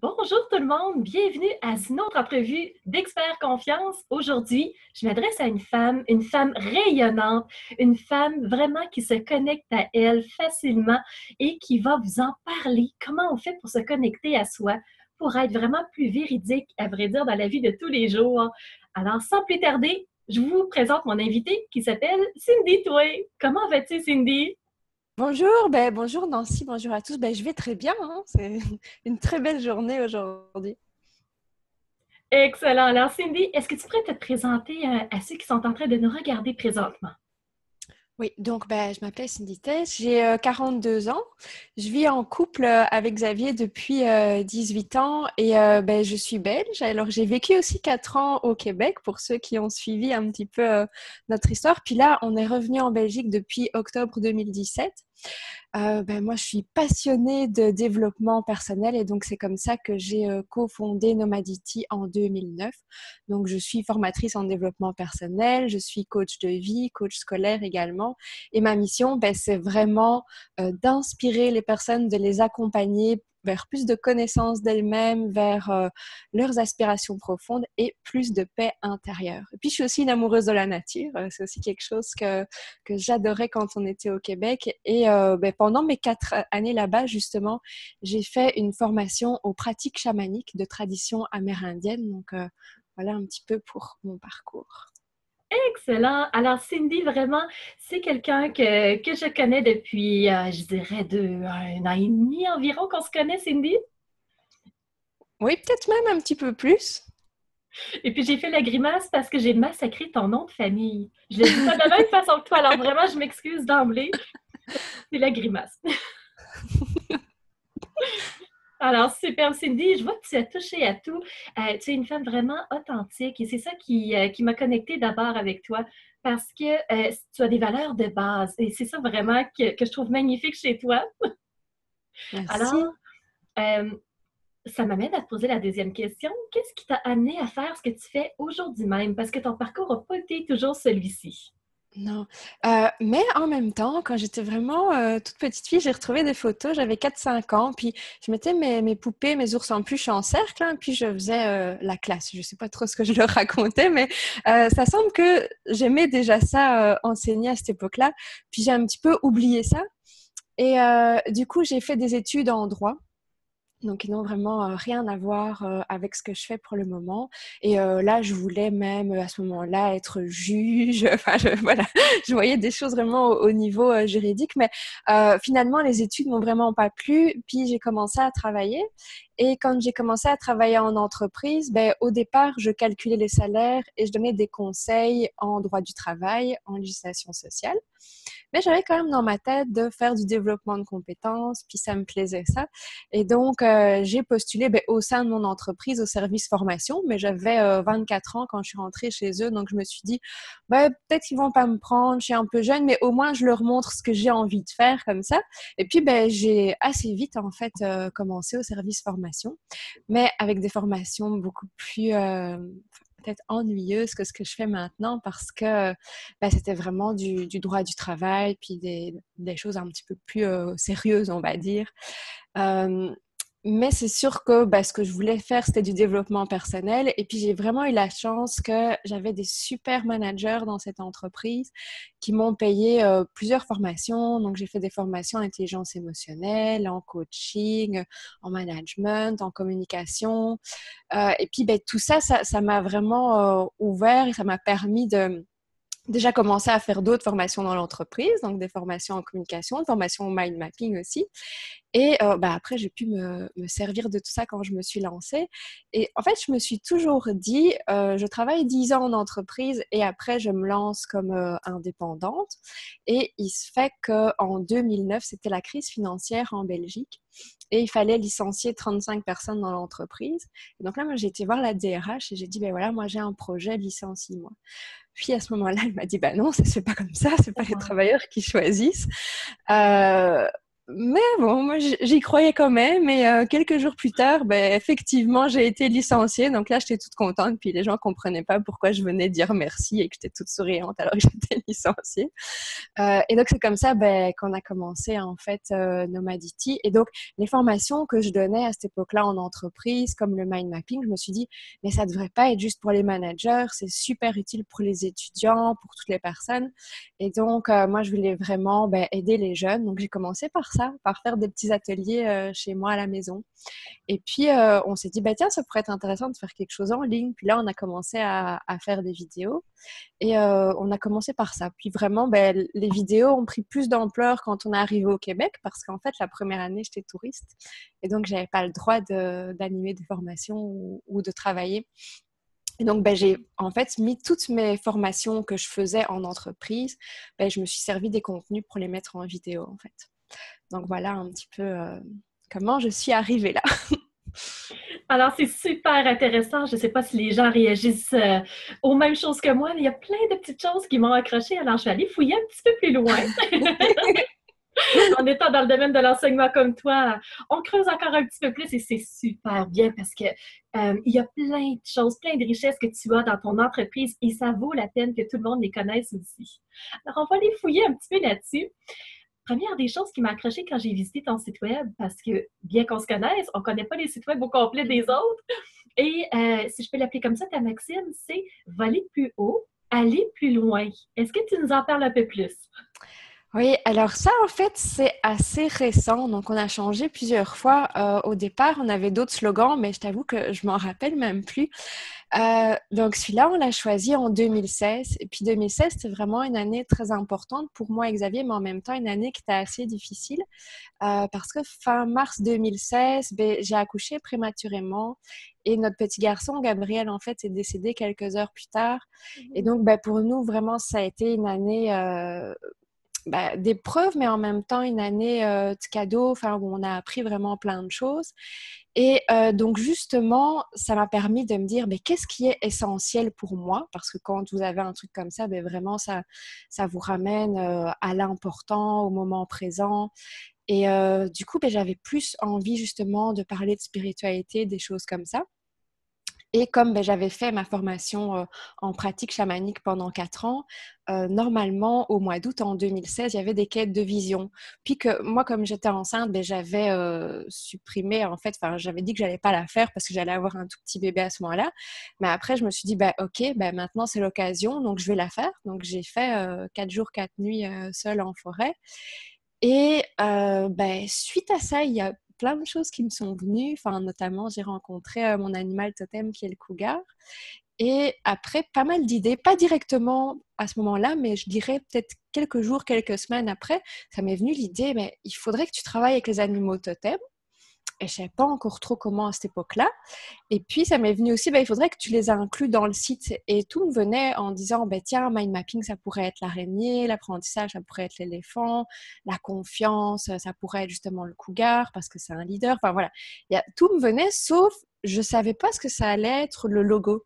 Bonjour tout le monde, bienvenue à une autre entrevue d'Expert Confiance. Aujourd'hui, je m'adresse à une femme rayonnante, une femme vraiment qui se connecte à elle facilement et qui va vous en parler. Comment on fait pour se connecter à soi, pour être vraiment plus véridique, à vrai dire, dans la vie de tous les jours. Alors, sans plus tarder, je vous présente mon invitée qui s'appelle Cindy Toué. Comment vas-tu, Cindy? Bonjour, bonjour Nancy, bonjour à tous. Je vais très bien, hein. C'est une très belle journée aujourd'hui. Excellent. Alors, Cindy, est-ce que tu pourrais te présenter à ceux qui sont en train de nous regarder présentement? Oui, donc je m'appelle Cindy Tess, j'ai 42 ans. Je vis en couple avec Xavier depuis 18 ans et je suis belge. Alors j'ai vécu aussi 4 ans au Québec pour ceux qui ont suivi un petit peu notre histoire. Puis là, on est revenu en Belgique depuis octobre 2017. Moi, je suis passionnée de développement personnel et donc c'est comme ça que j'ai cofondé Nomadity en 2009. Donc, je suis formatrice en développement personnel, je suis coach de vie, coach scolaire également. Et ma mission, c'est vraiment d'inspirer les personnes, de les accompagner vers plus de connaissance d'elles-mêmes, vers leurs aspirations profondes et plus de paix intérieure. Et puis, je suis aussi une amoureuse de la nature. C'est aussi quelque chose que j'adorais quand on était au Québec. Et pendant mes 4 années là-bas, justement, j'ai fait une formation aux pratiques chamaniques de tradition amérindienne. Donc, voilà un petit peu pour mon parcours. Excellent. Alors, Cindy, vraiment, c'est quelqu'un que je connais depuis, je dirais, un an et demi environ qu'on se connaît, Cindy. Oui, peut-être même un petit peu plus. Et puis, j'ai fait la grimace parce que j'ai massacré ton nom de famille. Je le dis pas de la même façon que toi, alors vraiment, je m'excuse d'emblée. C'est la grimace. Alors, super, Cindy, je vois que tu as touché à tout. Tu es une femme vraiment authentique et c'est ça qui m'a connectée d'abord avec toi parce que tu as des valeurs de base et c'est ça vraiment que je trouve magnifique chez toi. Alors, Merci. euh, ça m'amène à te poser la deuxième question. Qu'est-ce qui t'a amené à faire ce que tu fais aujourd'hui même? Parce que ton parcours n'a pas été toujours celui-ci. Non. Mais en même temps, quand j'étais vraiment toute petite fille, j'ai retrouvé des photos. J'avais 4 5 ans, puis je mettais mes poupées, mes ours en peluche en cercle, hein, puis je faisais la classe. Je sais pas trop ce que je leur racontais, mais ça semble que j'aimais déjà ça enseigner à cette époque-là. Puis j'ai un petit peu oublié ça. Et du coup, j'ai fait des études en droit. Donc, ils n'ont vraiment rien à voir avec ce que je fais pour le moment. Et là, je voulais même à ce moment-là être juge. Enfin, voilà, je voyais des choses vraiment au niveau juridique. Mais finalement, les études m'ont vraiment pas plu. Puis, j'ai commencé à travailler. Et quand j'ai commencé à travailler en entreprise, au départ, je calculais les salaires et je donnais des conseils en droit du travail, en législation sociale. Mais j'avais quand même dans ma tête de faire du développement de compétences, puis ça me plaisait ça. Et donc, j'ai postulé au sein de mon entreprise au service formation, mais j'avais 24 ans quand je suis rentrée chez eux, donc je me suis dit, peut-être qu'ils vont pas me prendre, je suis un peu jeune, mais au moins je leur montre ce que j'ai envie de faire comme ça. Et puis, j'ai assez vite en fait commencé au service formation, mais avec des formations beaucoup plus peut-être ennuyeuses que ce que je fais maintenant parce que c'était vraiment du droit du travail, puis des choses un petit peu plus sérieuses, on va dire. Euh, mais c'est sûr que ce que je voulais faire, c'était du développement personnel. Et puis, j'ai vraiment eu la chance que j'avais des super managers dans cette entreprise qui m'ont payé plusieurs formations. Donc, j'ai fait des formations en intelligence émotionnelle, en coaching, en management, en communication. Et puis, tout ça, ça m'a vraiment ouvert et ça m'a permis de déjà commencer à faire d'autres formations dans l'entreprise, donc des formations en communication, des formations au mind mapping aussi. Et après, j'ai pu me servir de tout ça quand je me suis lancée. Et en fait, je me suis toujours dit, je travaille 10 ans en entreprise et après, je me lance comme indépendante. Et il se fait qu'en 2009, c'était la crise financière en Belgique et il fallait licencier 35 personnes dans l'entreprise. Et donc là, moi, j'ai été voir la DRH et j'ai dit, voilà, moi, j'ai un projet, licencie-moi. Puis à ce moment-là, elle m'a dit, non, ça se fait pas comme ça, c'est pas les Wow. travailleurs qui choisissent. Euh, Mais bon, moi, j'y croyais quand même. Et quelques jours plus tard, ben, effectivement, j'ai été licenciée. Donc là, j'étais toute contente. Puis les gens comprenaient pas pourquoi je venais dire merci et que j'étais toute souriante alors que j'étais licenciée. Et donc, c'est comme ça ben, qu'on a commencé, en fait, Nomadity. Et donc, les formations que je donnais à cette époque-là en entreprise, comme le mind mapping, je me suis dit, mais ça devrait pas être juste pour les managers. C'est super utile pour les étudiants, pour toutes les personnes. Et donc, moi, je voulais vraiment ben, aider les jeunes. Donc, j'ai commencé par ça, par faire des petits ateliers chez moi à la maison. Et puis, on s'est dit, bah, tiens, ça pourrait être intéressant de faire quelque chose en ligne. Puis là, on a commencé à faire des vidéos. Et on a commencé par ça. Puis vraiment, ben, les vidéos ont pris plus d'ampleur quand on est arrivé au Québec parce qu'en fait, la première année, j'étais touriste. Et donc, j'avais pas le droit d'animer des formations ou de travailler. Et donc, ben, j'ai en fait mis toutes mes formations que je faisais en entreprise, ben, je me suis servi des contenus pour les mettre en vidéo, en fait. Donc, voilà un petit peu comment je suis arrivée là. Alors, c'est super intéressant. Je ne sais pas si les gens réagissent aux mêmes choses que moi, mais il y a plein de petites choses qui m'ont accroché. Alors, je vais aller fouiller un petit peu plus loin. En étant dans le domaine de l'enseignement comme toi, on creuse encore un petit peu plus et c'est super bien parce que il y a plein de choses, plein de richesses que tu as dans ton entreprise et ça vaut la peine que tout le monde les connaisse aussi. Alors, on va aller fouiller un petit peu là-dessus. Première des choses qui m'a accroché quand j'ai visité ton site web, parce que bien qu'on se connaisse, on ne connaît pas les sites web au complet des autres. Et si je peux l'appeler comme ça, ta maxime, c'est voler plus haut, aller plus loin. Est-ce que tu nous en parles un peu plus? Oui, alors ça, en fait, c'est assez récent. Donc, on a changé plusieurs fois. Au départ, on avait d'autres slogans, mais je t'avoue que je m'en rappelle même plus. Donc, celui-là, on l'a choisi en 2016. Et puis, 2016, c'était vraiment une année très importante pour moi et Xavier, mais en même temps, une année qui était assez difficile. Parce que fin mars 2016, ben, j'ai accouché prématurément. Et notre petit garçon, Gabriel, en fait, est décédé quelques heures plus tard. Et donc, ben, pour nous, vraiment, ça a été une année d'épreuves, mais en même temps une année de cadeaux, enfin, où on a appris vraiment plein de choses. Et donc justement, ça m'a permis de me dire, mais qu'est-ce qui est essentiel pour moi? Parce que quand vous avez un truc comme ça, ben, vraiment, ça vous ramène à l'important, au moment présent. Et du coup, ben, j'avais plus envie justement de parler de spiritualité, des choses comme ça. Et comme ben, j'avais fait ma formation en pratique chamanique pendant 4 ans, normalement, au mois d'août en 2016, il y avait des quêtes de vision. Puis que moi, comme j'étais enceinte, ben, j'avais supprimé, en fait, enfin, j'avais dit que j'allais pas la faire parce que j'allais avoir un tout petit bébé à ce moment-là. Mais après, je me suis dit, ben, OK, ben, maintenant, c'est l'occasion, donc je vais la faire. Donc, j'ai fait 4 jours, 4 nuits seule en forêt. Et ben, suite à ça, il y a plein de choses qui me sont venues. Enfin, notamment, j'ai rencontré mon animal totem qui est le cougar. Et après, pas mal d'idées, pas directement à ce moment-là, mais je dirais peut-être quelques jours, quelques semaines après, ça m'est venu l'idée, mais il faudrait que tu travailles avec les animaux totems. Et je ne savais pas encore trop comment à cette époque-là. Et puis, ça m'est venu aussi, il faudrait que tu les inclus dans le site. Et tout me venait en disant, tiens, mind mapping, ça pourrait être l'araignée, l'apprentissage, ça pourrait être l'éléphant, la confiance, ça pourrait être justement le cougar, parce que c'est un leader. Enfin, voilà. Tout me venait, sauf je ne savais pas ce que ça allait être le logo.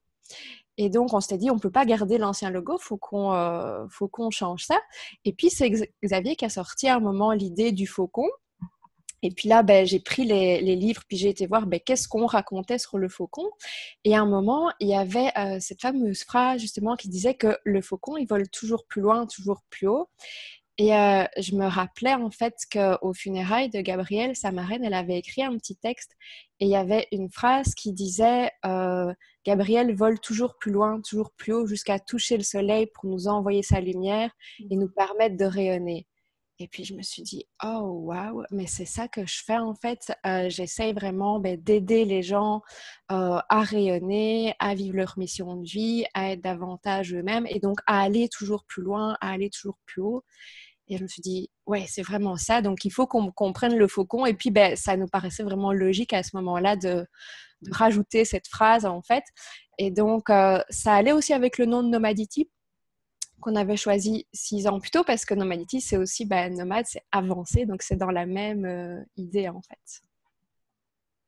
Et donc, on s'était dit, on ne peut pas garder l'ancien logo, faut qu'on change ça. Et puis, c'est Xavier qui a sorti à un moment l'idée du faucon. Et puis là, j'ai pris les livres, puis j'ai été voir qu'est-ce qu'on racontait sur le faucon. Et à un moment, il y avait cette fameuse phrase justement qui disait que le faucon, il vole toujours plus loin, toujours plus haut. Et je me rappelais en fait qu'au funérailles de Gabrielle, sa marraine, elle avait écrit un petit texte et il y avait une phrase qui disait Gabrielle vole toujours plus loin, toujours plus haut jusqu'à toucher le soleil pour nous envoyer sa lumière et nous permettre de rayonner. Et puis, je me suis dit, oh, waouh, mais c'est ça que je fais en fait. J'essaye vraiment d'aider les gens à rayonner, à vivre leur mission de vie, à être davantage eux-mêmes et donc à aller toujours plus loin, à aller toujours plus haut. Et je me suis dit, ouais, c'est vraiment ça. Donc, il faut qu'on comprenne le faucon. Et puis, ça nous paraissait vraiment logique à ce moment-là de rajouter cette phrase en fait. Et donc, ça allait aussi avec le nom de Nomadity qu'on avait choisi 6 ans plus tôt parce que Nomadity, c'est aussi nomade, c'est avancé, donc c'est dans la même idée en fait.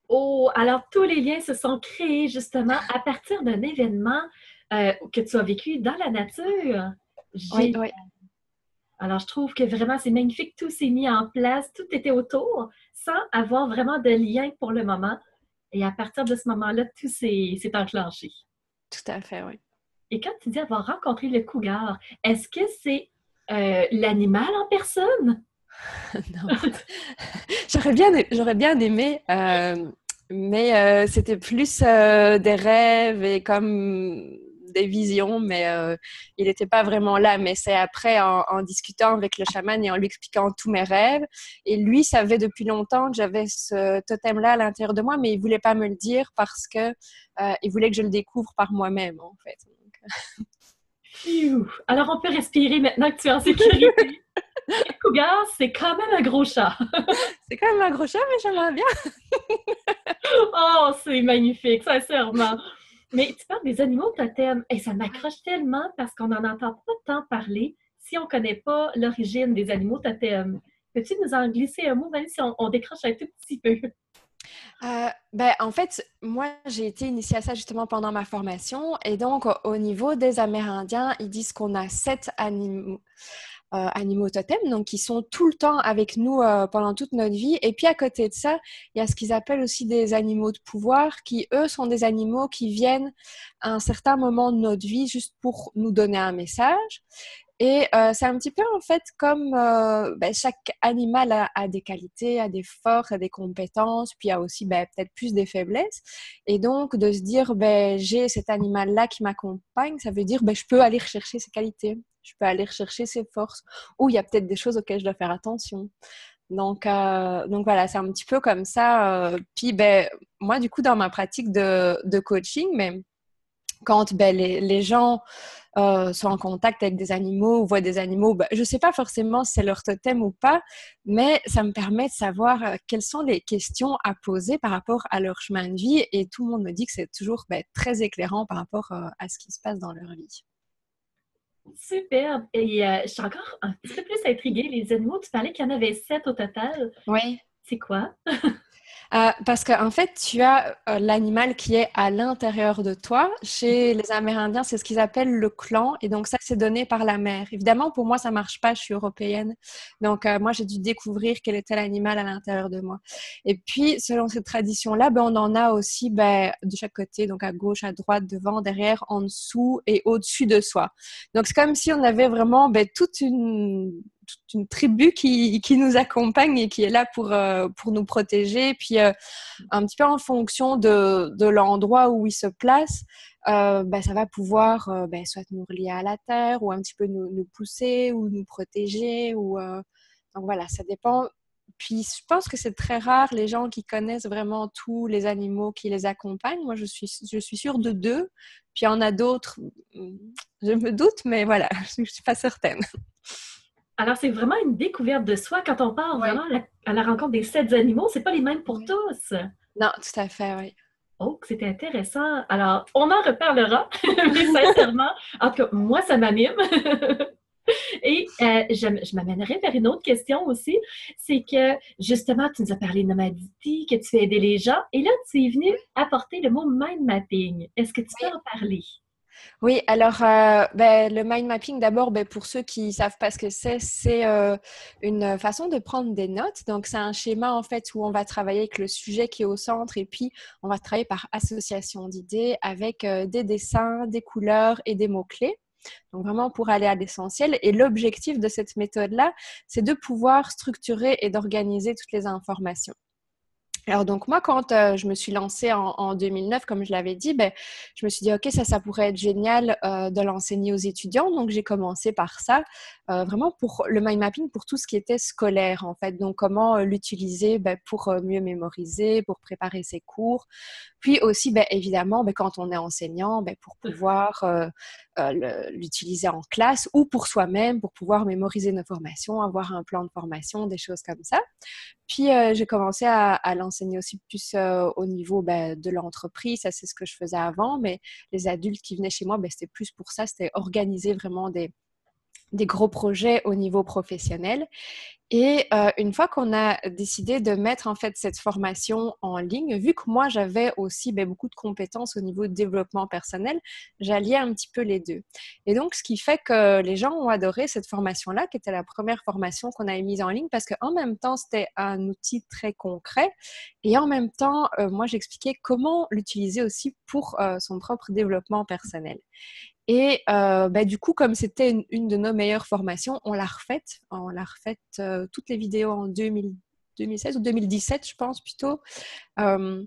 Oh, alors tous les liens se sont créés justement à partir d'un événement que tu as vécu dans la nature. Oui, J'ai oui. Alors, je trouve que vraiment, c'est magnifique. Tout s'est mis en place, tout était autour, sans avoir vraiment de lien pour le moment. Et à partir de ce moment-là, tout s'est enclenché. Tout à fait, oui. Et quand tu dis avoir rencontré le cougar, est-ce que c'est l'animal en personne? Non. J'aurais bien aimé, mais c'était plus des rêves et comme des visions, mais il n'était pas vraiment là. Mais c'est après, en discutant avec le chaman et en lui expliquant tous mes rêves, et lui savait depuis longtemps que j'avais ce totem-là à l'intérieur de moi, mais il voulait pas me le dire parce que il voulait que je le découvre par moi-même, en fait. Phew! Alors, on peut respirer maintenant que tu es en sécurité. Le cougar, c'est quand même un gros chat. C'est quand même un gros chat, mais j'aimerais bien. Oh, c'est magnifique, sincèrement. Mais tu parles des animaux totems et ça m'accroche tellement parce qu'on n'en entend pas tant parler si on ne connaît pas l'origine des animaux totems. Peux-tu nous en glisser un mot, même si on décroche un tout petit peu? En fait, moi, j'ai été initiée à ça justement pendant ma formation. Et donc, au niveau des Amérindiens, ils disent qu'on a 7 animaux totems, donc qui sont tout le temps avec nous pendant toute notre vie. Et puis, à côté de ça, il y a ce qu'ils appellent aussi des animaux de pouvoir, qui, eux, sont des animaux qui viennent à un certain moment de notre vie juste pour nous donner un message. Et c'est un petit peu en fait comme chaque animal a des qualités, a des forces, a des compétences, puis a aussi peut-être plus des faiblesses. Et donc de se dire j'ai cet animal-là qui m'accompagne, ça veut dire je peux aller rechercher ses qualités, je peux aller rechercher ses forces, ou il y a peut-être des choses auxquelles je dois faire attention. Donc voilà, c'est un petit peu comme ça. Puis moi du coup dans ma pratique de coaching, mais quand les gens sont en contact avec des animaux ou voient des animaux, je ne sais pas forcément si c'est leur totem ou pas, mais ça me permet de savoir quelles sont les questions à poser par rapport à leur chemin de vie et tout le monde me dit que c'est toujours très éclairant par rapport à ce qui se passe dans leur vie. Superbe. Et je suis encore un petit peu plus intriguée. Les animaux, tu parlais qu'il y en avait 7 au total. Oui. C'est quoi? Parce qu'en fait, tu as l'animal qui est à l'intérieur de toi. Chez les Amérindiens, c'est ce qu'ils appellent le clan. Et donc, ça, c'est donné par la mère. Évidemment, pour moi, ça marche pas. Je suis européenne. Donc, moi, j'ai dû découvrir quel était l'animal à l'intérieur de moi. Et puis, selon cette tradition-là, on en a aussi de chaque côté. Donc, à gauche, à droite, devant, derrière, en dessous et au-dessus de soi. Donc, c'est comme si on avait vraiment toute une tribu qui nous accompagne et qui est là pour nous protéger. Puis, un petit peu en fonction de l'endroit où il se place, ça va pouvoir soit nous relier à la terre ou un petit peu nous pousser ou nous protéger. Donc voilà, ça dépend. Puis je pense que c'est très rare les gens qui connaissent vraiment tous les animaux qui les accompagnent. Moi, je suis sûre de 2. Puis il y en a d'autres, je me doute, mais voilà, je ne suis pas certaine. Alors, c'est vraiment une découverte de soi quand on part Oui. vraiment à la rencontre des 7 animaux. C'est pas les mêmes pour Oui. tous. Non, tout à fait, oui. Oh, que c'était intéressant. Alors, on en reparlera, mais sincèrement, en tout cas, moi, ça m'anime. Et je m'amènerais vers une autre question aussi. C'est que, justement, tu nous as parlé de nomadité, que tu as aidé les gens. Et là, tu es venu apporter le mot mind mapping. Est-ce que tu peux en parler? Oui, alors le mind mapping, d'abord, pour ceux qui ne savent pas ce que c'est une façon de prendre des notes. Donc, c'est un schéma en fait où on va travailler avec le sujet qui est au centre et puis on va travailler par association d'idées avec des dessins, des couleurs et des mots-clés. Donc, vraiment pour aller à l'essentiel. Et l'objectif de cette méthode-là, c'est de pouvoir structurer et d'organiser toutes les informations. Alors donc moi, quand je me suis lancée en 2009, comme je l'avais dit, je me suis dit, OK, ça pourrait être génial de l'enseigner aux étudiants. Donc j'ai commencé par ça, vraiment pour le mind mapping, pour tout ce qui était scolaire en fait. Donc comment l'utiliser pour mieux mémoriser, pour préparer ses cours. Puis aussi, évidemment, quand on est enseignant, pour pouvoir l'utiliser en classe ou pour soi-même, pour pouvoir mémoriser nos formations, avoir un plan de formation, des choses comme ça. Puis, j'ai commencé à l'enseigner aussi plus au niveau de l'entreprise. Ça, c'est ce que je faisais avant. Mais les adultes qui venaient chez moi, c'était plus pour ça. C'était organiser vraiment des des gros projets au niveau professionnel. Et une fois qu'on a décidé de mettre en fait cette formation en ligne, vu que moi j'avais aussi beaucoup de compétences au niveau de développement personnel, j'alliais un petit peu les deux. Et donc ce qui fait que les gens ont adoré cette formation-là, qui était la première formation qu'on avait mise en ligne, parce qu'en même temps c'était un outil très concret, et en même temps moi j'expliquais comment l'utiliser aussi pour son propre développement personnel. Et du coup, comme c'était une de nos meilleures formations, on l'a refaite. On l'a refaite toutes les vidéos en 2016 ou 2017, je pense plutôt. Euh,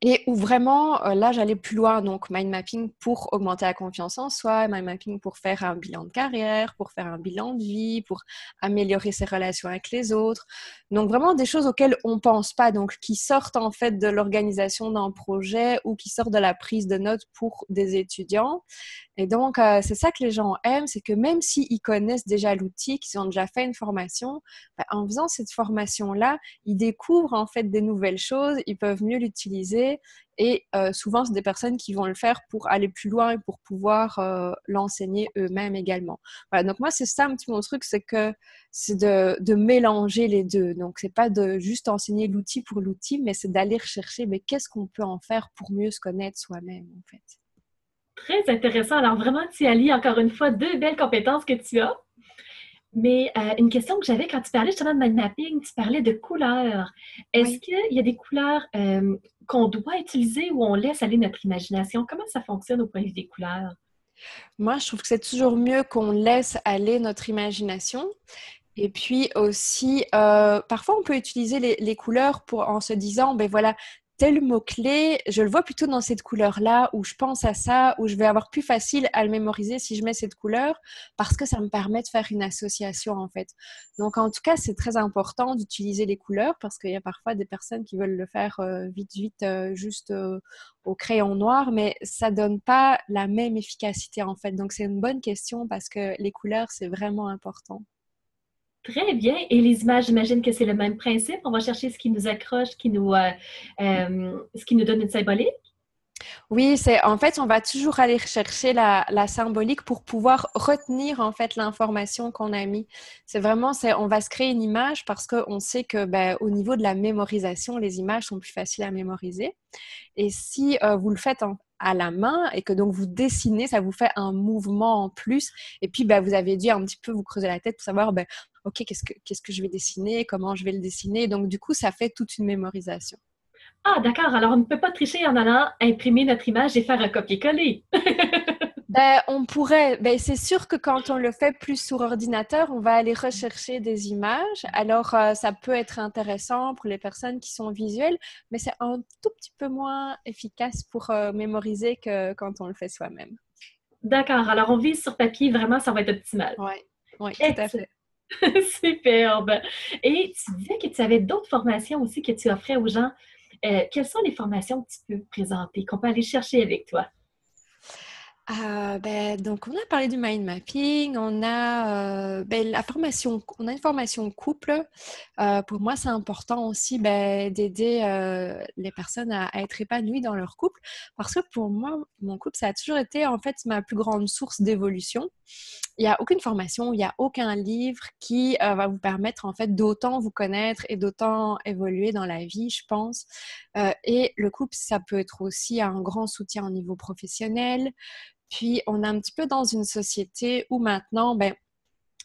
et où vraiment, là, j'allais plus loin. Donc, mind mapping pour augmenter la confiance en soi, mind mapping pour faire un bilan de carrière, pour faire un bilan de vie, pour améliorer ses relations avec les autres. Donc, vraiment des choses auxquelles on pense pas, donc qui sortent en fait de l'organisation d'un projet ou qui sortent de la prise de notes pour des étudiants. Et donc, c'est ça que les gens aiment, c'est que même s'ils connaissent déjà l'outil, qu'ils ont déjà fait une formation, en faisant cette formation-là, ils découvrent en fait des nouvelles choses, ils peuvent mieux l'utiliser et souvent, c'est des personnes qui vont le faire pour aller plus loin et pour pouvoir l'enseigner eux-mêmes également. Voilà, donc moi, c'est ça un petit peu mon truc, c'est de mélanger les deux. Donc, c'est pas de juste enseigner l'outil pour l'outil, mais c'est d'aller rechercher mais qu'est-ce qu'on peut en faire pour mieux se connaître soi-même en fait. Très intéressant. Alors vraiment, tu allies encore une fois deux belles compétences que tu as. Mais une question que j'avais quand tu parlais justement de mind mapping, tu parlais de couleurs. Est-ce Oui. qu'il y a des couleurs qu'on doit utiliser ou on laisse aller notre imagination? Comment ça fonctionne au point de vue des couleurs? Moi, je trouve que c'est toujours mieux qu'on laisse aller notre imagination. Et puis aussi, parfois, on peut utiliser les couleurs en se disant, ben voilà, tel mot-clé, je le vois plutôt dans cette couleur-là, où je pense à ça, où je vais avoir plus facile à le mémoriser si je mets cette couleur, parce que ça me permet de faire une association, en fait. Donc, en tout cas, c'est très important d'utiliser les couleurs, parce qu'il y a parfois des personnes qui veulent le faire vite, vite, juste au crayon noir, mais ça donne pas la même efficacité, en fait. Donc, c'est une bonne question, parce que les couleurs, c'est vraiment important. Très bien. Et les images, j'imagine que c'est le même principe. On va chercher ce qui nous accroche, ce qui nous donne une symbolique. Oui, en fait, on va toujours aller rechercher la symbolique pour pouvoir retenir en fait l'information qu'on a mis. On va se créer une image parce qu'on sait que au niveau de la mémorisation, les images sont plus faciles à mémoriser. Et si vous le faites à la main et que donc vous dessinez, ça vous fait un mouvement en plus. Et puis, vous avez dû un petit peu vous creuser la tête pour savoir, OK, qu'est-ce que je vais dessiner, comment je vais le dessiner. Donc, du coup, ça fait toute une mémorisation. Ah, d'accord. Alors, on ne peut pas tricher en allant imprimer notre image et faire un copier-coller. On pourrait, c'est sûr que quand on le fait plus sur ordinateur, on va aller rechercher des images. Alors, ça peut être intéressant pour les personnes qui sont visuelles, mais c'est un tout petit peu moins efficace pour mémoriser que quand on le fait soi-même. D'accord. Alors, on vise sur papier. Vraiment, ça va être optimal. Oui, oui, tout à Excellent. fait. Superbe. Et tu disais que tu avais d'autres formations aussi que tu offrais aux gens. Quelles sont les formations que tu peux présenter, qu'on peut aller chercher avec toi? Donc, on a parlé du mind mapping, on a on a une formation couple. Pour moi, c'est important aussi d'aider les personnes à être épanouies dans leur couple, parce que pour moi, mon couple, ça a toujours été en fait ma plus grande source d'évolution. Il n'y a aucune formation, il n'y a aucun livre qui va vous permettre en fait d'autant vous connaître et d'autant évoluer dans la vie, je pense. Et le couple, ça peut être aussi un grand soutien au niveau professionnel. Puis, on est un petit peu dans une société où maintenant,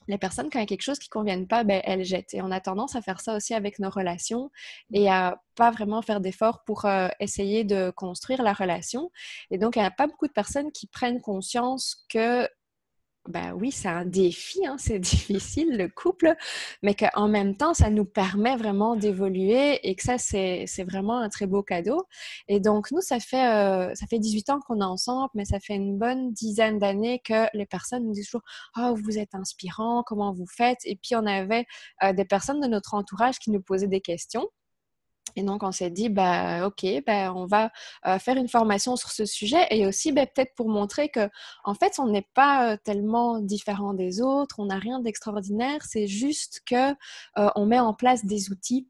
les personnes, quand il y a quelque chose qui ne convient pas, elles jettent. Et on a tendance à faire ça aussi avec nos relations et à pas vraiment faire d'efforts pour essayer de construire la relation. Et donc, il n'y a pas beaucoup de personnes qui prennent conscience que oui, c'est un défi, hein, c'est difficile le couple, mais qu'en même temps, ça nous permet vraiment d'évoluer et que ça, c'est vraiment un très beau cadeau. Et donc, nous, ça fait 18 ans qu'on est ensemble, mais ça fait une bonne dizaine d'années que les personnes nous disent toujours «Oh, vous êtes inspirant, comment vous faites?» Et puis, on avait des personnes de notre entourage qui nous posaient des questions. Et donc, on s'est dit, OK, on va faire une formation sur ce sujet et aussi peut-être pour montrer que, en fait, on n'est pas tellement différent des autres, on n'a rien d'extraordinaire, c'est juste que on met en place des outils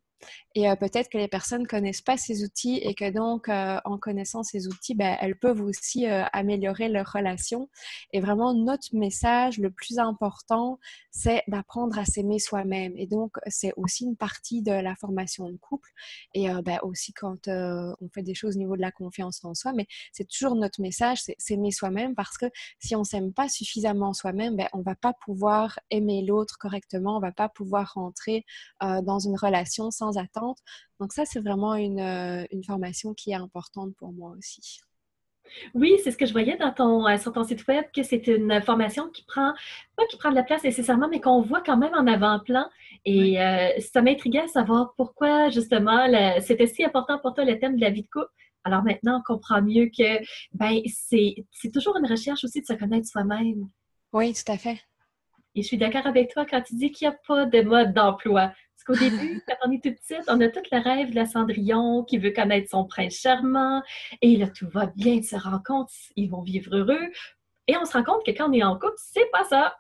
Et peut-être que les personnes ne connaissent pas ces outils et que donc, en connaissant ces outils, ben, elles peuvent aussi améliorer leur relation. Et vraiment, notre message le plus important, c'est d'apprendre à s'aimer soi-même. Et donc, c'est aussi une partie de la formation de couple. Et ben, aussi quand on fait des choses au niveau de la confiance en soi, mais c'est toujours notre message, c'est s'aimer soi-même parce que si on s'aime pas suffisamment soi-même, ben, on va pas pouvoir aimer l'autre correctement, on va pas pouvoir rentrer dans une relation sans attente. Donc ça, c'est vraiment une formation qui est importante pour moi aussi. Oui, c'est ce que je voyais sur ton site web, que c'est une formation qui prend, pas qui prend de la place nécessairement, mais qu'on voit quand même en avant-plan. Ouais. Et ça m'intriguait à savoir pourquoi, justement, c'était si important pour toi le thème de la vie de couple. Alors maintenant, on comprend mieux que ben, c'est toujours une recherche aussi de se connaître soi-même. Oui, tout à fait. Et je suis d'accord avec toi quand tu dis qu'il n'y a pas de mode d'emploi. Parce qu'au début, quand on est toute petite, on a tout le rêve de la Cendrillon qui veut connaître son prince charmant. Et là, tout va bien, ils se rencontrent, ils vont vivre heureux. Et on se rend compte que quand on est en couple, c'est pas ça.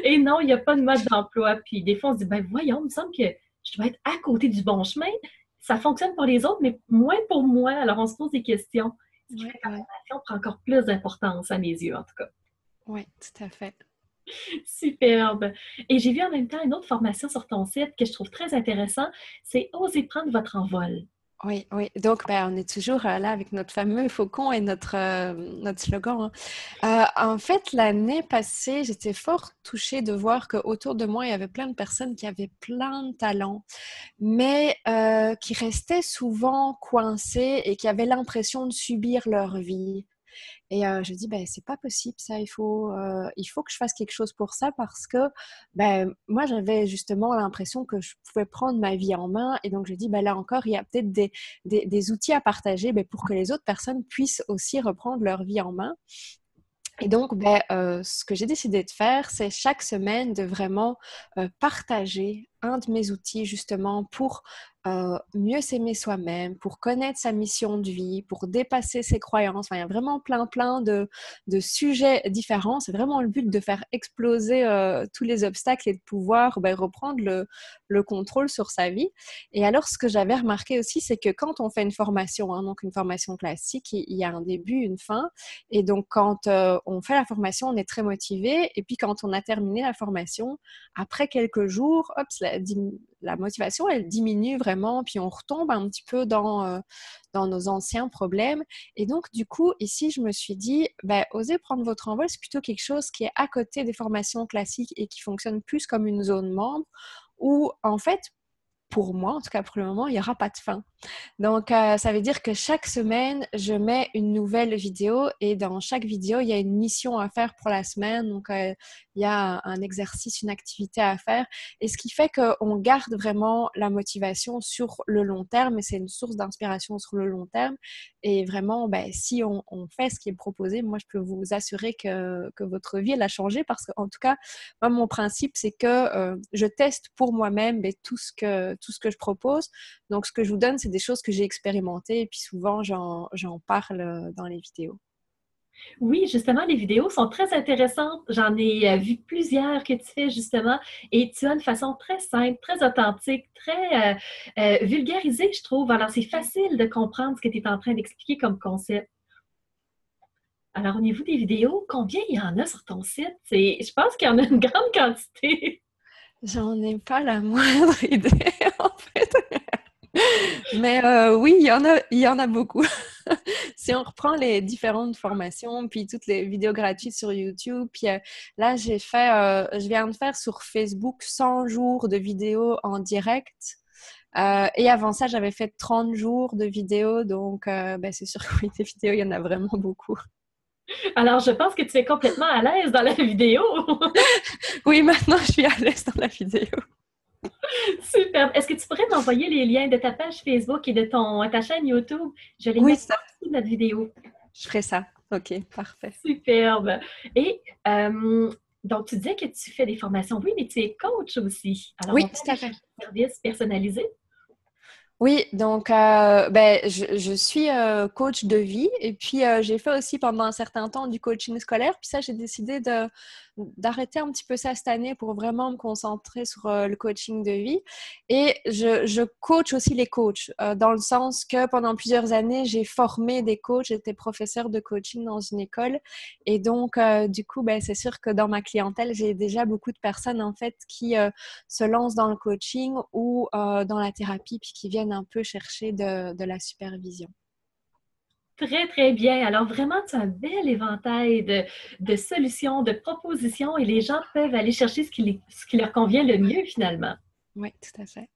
Et non, il n'y a pas de mode d'emploi. Puis des fois, on se dit, ben voyons, il me semble que je dois être à côté du bon chemin. Ça fonctionne pour les autres, mais moins pour moi. Alors, on se pose des questions. Ce qui Oui, fait que la oui, formation prend encore plus d'importance à mes yeux, en tout cas. oui, tout à fait. Superbe. Et j'ai vu en même temps une autre formation sur ton site que je trouve très intéressant, c'est Oser prendre votre envol. Oui, oui. Donc, ben, on est toujours là avec notre fameux faucon et notre slogan, hein. En fait, l'année passée, j'étais fort touchée de voir qu'autour de moi, il y avait plein de personnes qui avaient plein de talents, mais qui restaient souvent coincées et qui avaient l'impression de subir leur vie. Et je dis, ben, c'est pas possible ça, il faut que je fasse quelque chose pour ça parce que ben, moi, j'avais justement l'impression que je pouvais prendre ma vie en main. Et donc, je dis, ben, là encore, il y a peut-être des outils à partager ben, pour que les autres personnes puissent aussi reprendre leur vie en main. Et donc, ben, ce que j'ai décidé de faire, c'est chaque semaine de vraiment partager un de mes outils justement pour mieux s'aimer soi-même, pour connaître sa mission de vie, pour dépasser ses croyances. Enfin, il y a vraiment plein de sujets différents. C'est vraiment le but de faire exploser tous les obstacles et de pouvoir ben, reprendre le contrôle sur sa vie. Et alors, ce que j'avais remarqué aussi, c'est que quand on fait une formation, hein, donc une formation classique, il y a un début, une fin. Et donc, quand on fait la formation, on est très motivé. Et puis, quand on a terminé la formation, après quelques jours, hop, la motivation, elle diminue vraiment. Puis, on retombe un petit peu dans nos anciens problèmes. Et donc, du coup, ici, je me suis dit, ben, osez prendre votre envol, c'est plutôt quelque chose qui est à côté des formations classiques et qui fonctionne plus comme une zone membre où, en fait, pour moi, en tout cas pour le moment, il n'y aura pas de fin. Donc, ça veut dire que chaque semaine, je mets une nouvelle vidéo et dans chaque vidéo, il y a une mission à faire pour la semaine. Donc, il y a un exercice, une activité à faire. Et ce qui fait qu'on garde vraiment la motivation sur le long terme et c'est une source d'inspiration sur le long terme. Et vraiment, ben, si on fait ce qui est proposé, moi, je peux vous assurer que votre vie, elle a changé parce qu'en tout cas, moi, mon principe, c'est que je teste pour moi-même ben, tout ce que je propose. Donc, ce que je vous donne, c'est des choses que j'ai expérimentées et puis souvent, j'en parle dans les vidéos. Oui, justement, les vidéos sont très intéressantes. J'en ai vu plusieurs que tu fais justement et tu as une façon très simple, très authentique, très vulgarisée, je trouve. Alors, c'est facile de comprendre ce que tu es en train d'expliquer comme concept. Alors, au niveau des vidéos, combien il y en a sur ton site? Je pense qu'il y en a une grande quantité. J'en ai pas la moindre idée, en fait. Mais oui, il y en a beaucoup. Si on reprend les différentes formations, puis toutes les vidéos gratuites sur YouTube, puis là, je viens de faire sur Facebook 100 jours de vidéos en direct. Et avant ça, j'avais fait 30 jours de vidéos, donc ben, c'est sûr que oui, des vidéos, il y en a vraiment beaucoup. Alors, je pense que tu es complètement à l'aise dans la vidéo. Oui, maintenant, je suis à l'aise dans la vidéo. Superbe. Est-ce que tu pourrais m'envoyer les liens de ta page Facebook et de ta chaîne YouTube? Je vais les Oui, mettre ça, en dessous de notre vidéo. je ferai ça. OK, parfait. Superbe. Et donc, tu disais que tu fais des formations. Oui, mais tu es coach aussi. Alors, Oui, on fait tout à des fait. services personnalisés. Oui, donc je suis coach de vie et puis j'ai fait aussi pendant un certain temps du coaching scolaire. Puis ça, j'ai décidé d'arrêter un petit peu ça cette année pour vraiment me concentrer sur le coaching de vie. Et je coach aussi les coachs dans le sens que pendant plusieurs années, j'ai formé des coachs, j'étais professeure de coaching dans une école. Et donc, du coup, c'est sûr que dans ma clientèle, j'ai déjà beaucoup de personnes en fait qui se lancent dans le coaching ou dans la thérapie, puis qui viennent un peu chercher de la supervision. Très, très bien. Alors, vraiment, tu as un bel éventail de solutions, de propositions et les gens peuvent aller chercher ce qui leur convient le mieux finalement. Oui, tout à fait.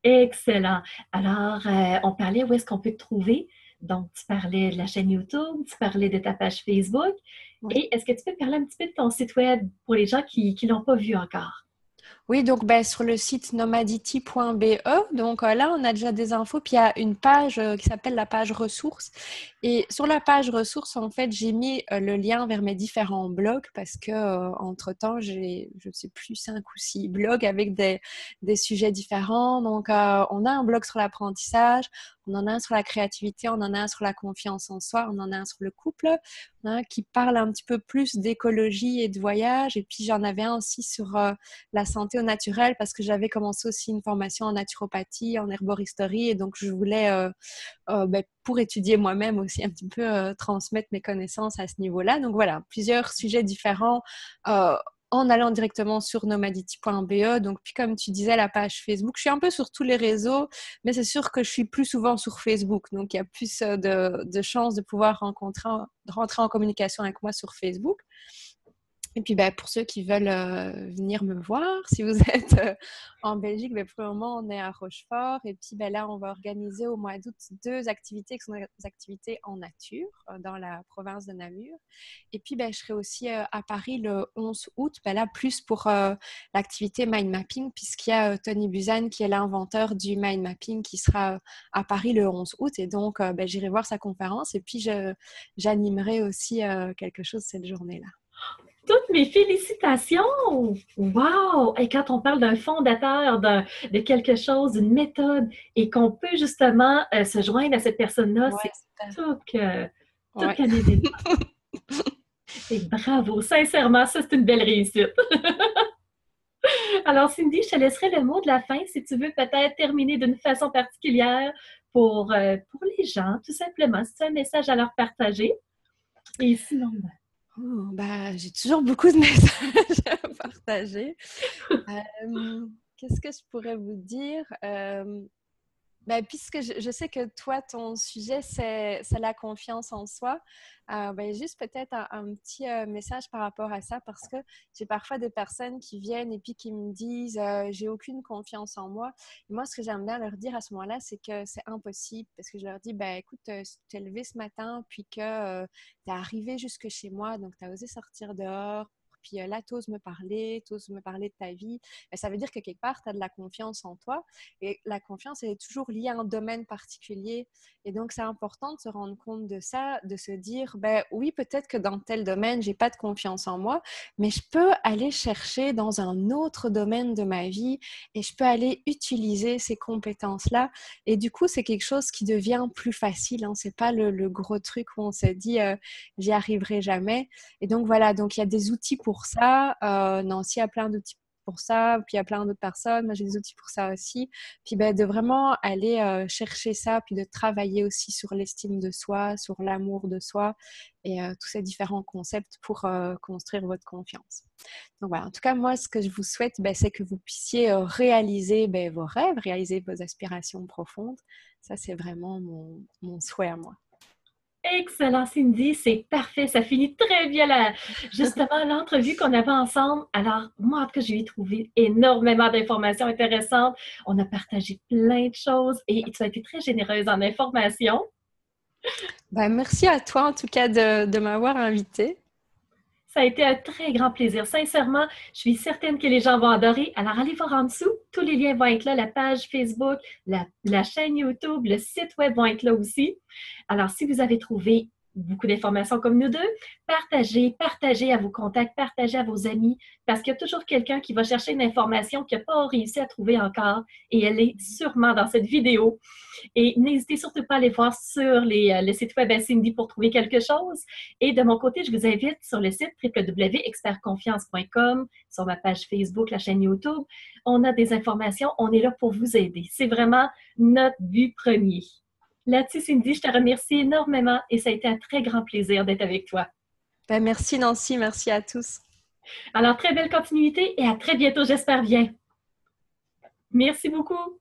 Excellent. Alors, on parlait où est-ce qu'on peut te trouver. Donc, tu parlais de la chaîne YouTube, tu parlais de ta page Facebook. Oui. Et est-ce que tu peux parler un petit peu de ton site web pour les gens qui ne l'ont pas vu encore? Oui, donc sur le site nomadity.be, donc là on a déjà des infos, puis il y a une page qui s'appelle la page ressources. Et sur la page ressources, en fait, j'ai mis le lien vers mes différents blogs parce que entre-temps, j'ai, je ne sais plus, 5 ou 6 blogs avec des sujets différents. Donc on a un blog sur l'apprentissage, on en a un sur la créativité, on en a un sur la confiance en soi, on en a un sur le couple, on en a un qui parle un petit peu plus d'écologie et de voyage. Et puis j'en avais un aussi sur la santé au naturel parce que j'avais commencé aussi une formation en naturopathie, en herboristerie et donc je voulais, pour étudier moi-même aussi un petit peu, transmettre mes connaissances à ce niveau-là. Donc voilà, plusieurs sujets différents euh, en allant directement sur nomadity.be. Donc, puis comme tu disais, la page Facebook, je suis un peu sur tous les réseaux, mais c'est sûr que je suis plus souvent sur Facebook. Donc, il y a plus de chances de pouvoir rentrer en communication avec moi sur Facebook. Et puis, pour ceux qui veulent venir me voir, si vous êtes en Belgique, pour le moment, on est à Rochefort. Et puis, là, on va organiser au mois d'août 2 activités qui sont des activités en nature dans la province de Namur. Et puis, je serai aussi à Paris le 11 août, là, plus pour l'activité mind mapping, puisqu'il y a Tony Buzan qui est l'inventeur du mind mapping qui sera à Paris le 11 août. Et donc, j'irai voir sa conférence et puis j'animerai aussi quelque chose cette journée-là. Toutes mes félicitations! Wow! Et quand on parle d'un fondateur de quelque chose, d'une méthode, et qu'on peut justement se joindre à cette personne-là, Ouais, c'est super. tout Ouais. qu'un événement. Et bravo! Sincèrement, ça, c'est une belle réussite. Alors, Cindy, je te laisserai le mot de la fin si tu veux peut-être terminer d'une façon particulière pour les gens, tout simplement. Si tu as un message à leur partager. Et sinon, Oh, j'ai toujours beaucoup de messages à partager. Qu'est-ce que je pourrais vous dire? Puisque je sais que toi, ton sujet, c'est la confiance en soi, juste peut-être un petit message par rapport à ça, parce que j'ai parfois des personnes qui viennent et puis qui me disent j'ai aucune confiance en moi. Et moi, ce que j'aime bien leur dire à ce moment-là, c'est que c'est impossible, parce que je leur dis, écoute, si tu t'es levé ce matin, puis que tu es arrivé jusque chez moi, donc tu as osé sortir dehors, puis là, tu oses me parler de ta vie, ça veut dire que quelque part, tu as de la confiance en toi. Et la confiance, elle est toujours liée à un domaine particulier. Et donc, c'est important de se rendre compte de ça, de se dire, oui, peut-être que dans tel domaine, j'ai pas de confiance en moi, mais je peux aller chercher dans un autre domaine de ma vie et je peux aller utiliser ces compétences-là. Et du coup, c'est quelque chose qui devient plus facile. Hein. C'est pas le gros truc où on se dit, j'y arriverai jamais. Et donc, voilà. Donc, il y a des outils pour ça. Nancy a plein d'outils pour ça, puis il y a plein d'autres personnes, moi j'ai des outils pour ça aussi, puis de vraiment aller chercher ça, puis de travailler aussi sur l'estime de soi, sur l'amour de soi, et tous ces différents concepts pour construire votre confiance. Donc voilà, en tout cas, moi ce que je vous souhaite, c'est que vous puissiez réaliser vos rêves, réaliser vos aspirations profondes. Ça, c'est vraiment mon souhait à moi. excellent, Cindy, c'est parfait. Ça finit très bien justement l'entrevue qu'on avait ensemble. Alors, moi, en tout cas, j'ai trouvé énormément d'informations intéressantes. On a partagé plein de choses et tu as été très généreuse en informations. Merci à toi en tout cas de m'avoir invitée. Ça a été un très grand plaisir. Sincèrement, je suis certaine que les gens vont adorer. Alors, allez voir en dessous. Tous les liens vont être là. La page Facebook, la chaîne YouTube, le site web vont être là aussi. Alors, si vous avez trouvé beaucoup d'informations comme nous deux. Partagez à vos contacts, partagez à vos amis, parce qu'il y a toujours quelqu'un qui va chercher une information qu'il n'a pas réussi à trouver encore, et elle est sûrement dans cette vidéo. Et n'hésitez surtout pas à aller voir sur le site web à Cindy pour trouver quelque chose. Et de mon côté, je vous invite sur le site www.expertconfiance.com, sur ma page Facebook, la chaîne YouTube. On a des informations, on est là pour vous aider. C'est vraiment notre but premier. Là-dessus, Cindy, je te remercie énormément et ça a été un très grand plaisir d'être avec toi. Ben, merci Nancy, merci à tous. Alors, très belle continuité et à très bientôt, j'espère bien. Merci beaucoup.